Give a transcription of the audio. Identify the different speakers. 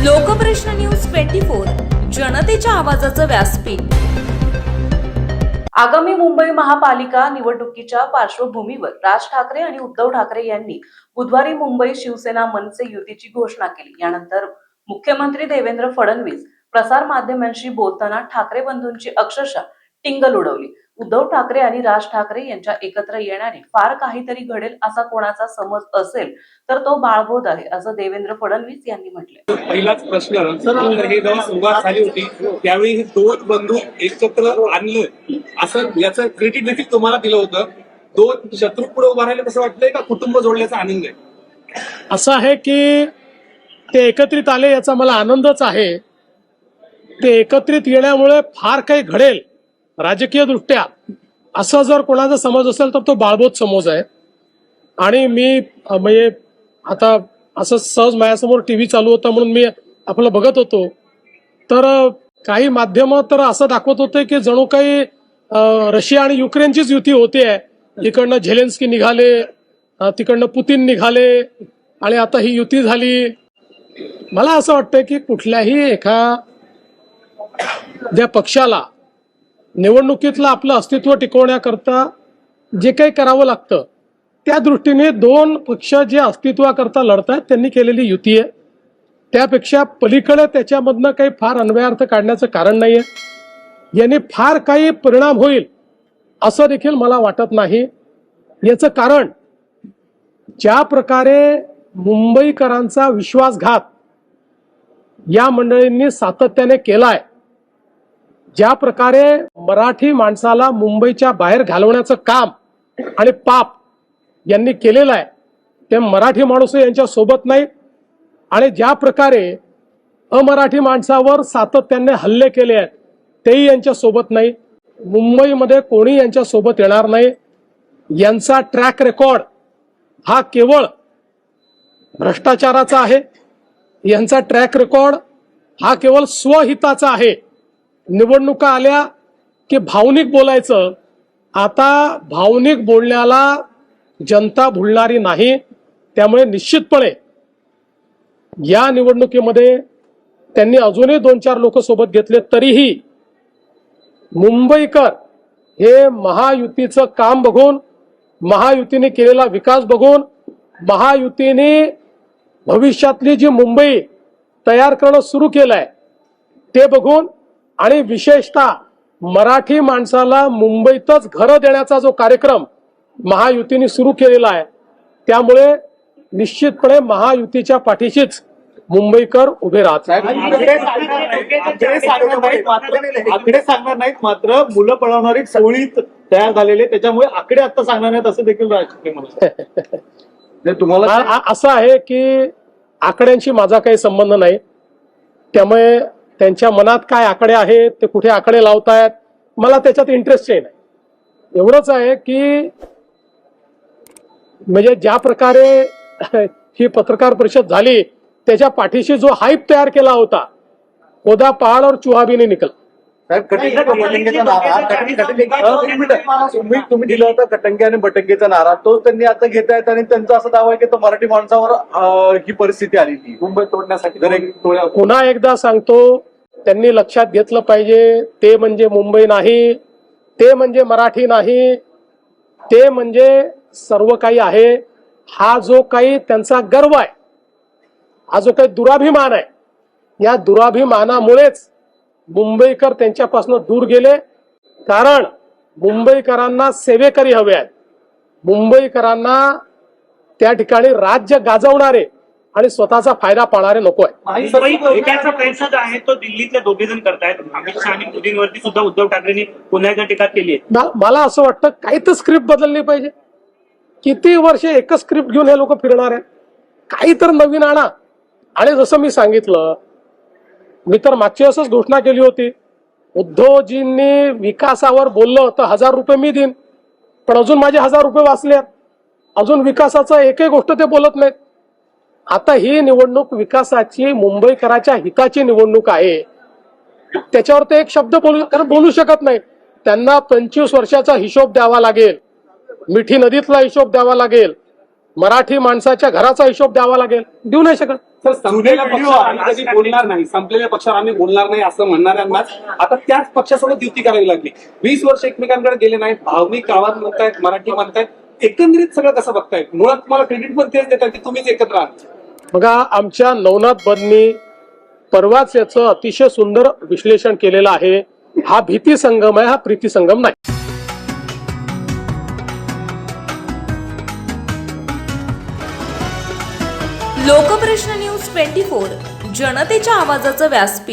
Speaker 1: Lokprashna news 24 जनतेच्या आवाजाचं व्यासपीठ। आगामी मुंबई महापालिका निवडणुकीच्या पार्श्वभूमीवर राज ठाकरे आणि उद्धव ठाकरे यांनी बुधवारी मुंबई शिवसेना मनसे युतीची घोषणा केली। यानंतर मुख्यमंत्री देवेंद्र फडणवीस प्रसार माध्यमांशी बोलताना ठाकरे बंधूंची अक्षरशः टिंगल उडवली। उद्धव ठाकरे आणि राज ठाकरे यांच्या एकत्र येण्याने फार काहीतरी घडेल असा कोणाचा समज असेल तर तो बाळबोध आहे, असं देवेंद्र फडणवीस यांनी म्हटले।
Speaker 2: पहिलाच प्रश्न हे जेव्हा सुरुवात झाली होती त्यावेळी हे दोन बंधू एकत्र आणलं असं याचं क्रेडिट देखील तुम्हाला दिलं होतं। दोन शत्रू पुढे उभा राहिले कसं वाटतंय का कुटुंब जोडल्याचा आनंद आहे?
Speaker 3: असं आहे की ते एकत्रित आले याचा मला आनंदच आहे। ते एकत्रित येण्यामुळे फार काही घडेल राजकीय दृष्ट्या असं जर कोणाचा समज असेल तर तो बाळबोध समज आहे। आणि मी म्हणजे आता असं सहज माझ्यासमोर टीव्ही चालू होता म्हणून मी आपलं बघत होतो तर काही माध्यम तर असं दाखवत होते की जणू काही रशिया आणि युक्रेनचीच युती होते। इकडनं झेलेन्स्की निघाले, तिकडनं पुतीन निघाले आणि आता ही युती झाली। मला असं वाटतं की कुठल्याही एखाद्या पक्षाला निवडणुकीतलं आपलं अस्तित्व टिकवण्याकरता जे काही करावं लागतं त्या दृष्टीने दोन पक्ष जे अस्तित्वाकरता लढतात त्यांनी केलेली युती आहे। त्यापेक्षा पलीकडे त्याच्यामधनं काही फार अन्वयार्थ काढण्याचं कारण नाहीये। याने फार काही परिणाम होईल असं देखील मला वाटत नाही। याचं कारण ज्या प्रकारे मुंबईकरांचा विश्वासघात या मंडळींनी सातत्याने केलाय, ज्या प्रकारे मराठी माणसाला मुंबईच्या बाहेर घालवण्याचं काम आणि पाप यांनी केलेलं आहे ते मराठी माणूस यांच्या सोबत नाही। आणि ज्या प्रकारे अमराठी माणसावर सातत्याने हल्ले केले आहेत तेही यांच्या सोबत नाही। मुंबईमध्ये कोणी यांच्या सोबत येणार नाही। यांचा ट्रॅक रेकॉर्ड हा केवळ भ्रष्टाचाराचा आहे। यांचा ट्रॅक रेकॉर्ड हा केवळ स्वहिताचा आहे। निवडणुका आल्या की भावनिक बोलायचं, आता भावनिक बोलण्याला जनता भुलणारी नाही। त्यामुळे निश्चितपणे या निवडणुकीमध्ये त्यांनी अजूनही 2-4 लोक सोबत घेतले तरीही मुंबईकर हे महायुतीचं काम बघून, महायुतीने केलेला विकास बघून, महायुतीने भविष्यातली जी मुंबई तयार करणं सुरू केलंय ते बघून आणि विशेषतः मराठी माणसाला मुंबईतच घरं देण्याचा जो कार्यक्रम महायुतीने सुरू केलेला आहे त्यामुळे निश्चितपणे महायुतीच्या पाठीशीच मुंबईकर उभे राहतात।
Speaker 4: आकडे सांगणार नाहीत मात्र मुलं पळवणारी टोळी तयार झालेले त्याच्यामुळे आकडे आता सांगणार नाहीत असं देखील
Speaker 3: तुम्हाला असं आहे की आकड्यांशी माझा काही संबंध नाही। त्यामुळे त्यांच्या मनात काय आकडे आहेत, ते कुठे आकडे लावतायत, मला त्याच्यात इंटरेस्टही नाही। एवढंच आहे की म्हणजे ज्या प्रकारे ही पत्रकार परिषद झाली त्याच्या पाठीशी जो हाईप तयार केला होता, ओदा पहाड और चुहा भी नहीं निकला।
Speaker 4: तुम्ही दिला होता कटंगे आणि बटंगेचा नारा, तो त्यांनी आता घेतायत आणि त्यांचा असा दावा आहे की तो मराठी माणसावर ही परिस्थिती आली ती मुंबई तोडण्यासाठी।
Speaker 3: पुन्हा एकदा सांगतो, त्यांनी लक्षात घेतलं पाहिजे ते म्हणजे मुंबई नाही, ते म्हणजे मराठी नाही, ते म्हणजे सर्व काही आहे। हा जो काही त्यांचा गर्व आहे, हा जो काही दुराभिमान आहे, या दुराभिमानामुळेच मुंबईकर त्यांच्यापासून दूर गेले। कारण मुंबईकरांना सेवेकरी हवे आहेत, मुंबईकरांना त्या ठिकाणी राज्य गाजवणारे आणि स्वतःचा फायदा पाहणारे नको आहे।
Speaker 5: एकाचा प्रयत्न जो आहे तो दिल्लीतले दोघे जण करतायत। अमित शहा आणि मोदींवरती सुद्धा उद्धव ठाकरेंनी पुन्हा एकदा टीका केली आहे।
Speaker 3: मला असं वाटतं काही तर स्क्रिप्ट बदलली पाहिजे। किती वर्ष एकच स्क्रिप्ट घेऊन हे लोक फिरणार आहे? काही तर नवीन आणा। आणि जसं मी सांगितलं, मी तर मागच्या वेळेसच घोषणा केली होती, उद्धवजींनी विकासावर बोललं तर 1000 रुपये मी देईन, पण अजून माझे 1000 रुपये वाचलेत, अजून विकासाचं एकही गोष्ट ते बोलत नाहीत। आता ही निवडणूक विकासाची, मुंबईकराच्या हिताची निवडणूक आहे, त्याच्यावर ते एक शब्द बोलू शकत नाही। त्यांना 25 वर्षाचा हिशोब द्यावा लागेल, मिठी नदीतला हिशोब द्यावा लागेल, मराठी माणसाच्या घराचा हिशोब द्यावा लागेल, देऊ नाही शकत।
Speaker 2: सर संपलेल्या पक्षावर आम्ही कधी बोलणार नाही, संपलेल्या पक्षावर आम्ही बोलणार नाही असं म्हणणाऱ्यांनाच आता त्याच पक्षासोबत युती करावी लागली. 20 वर्ष एकमेकांकडे गेले नाहीत, भावनिक आवाज म्हणतायत, मराठी म्हणतायत, एकंदरीत सगळं कसं बघतायत? मुळात तुम्हाला क्रेडिट पण तेच देतात की तुम्हीच एकत्र आहात.
Speaker 3: बघा, आमच्या नवनाथ बदनी परवाच याचं अतिशय सुंदर विश्लेषण केलेलं आहे. हा भीती संगम आहे, हा प्रीती संगम नाही.
Speaker 6: लोकप्रश्न न्यूज 24 जनतेच्या आवाजाचं व्यासपीठ.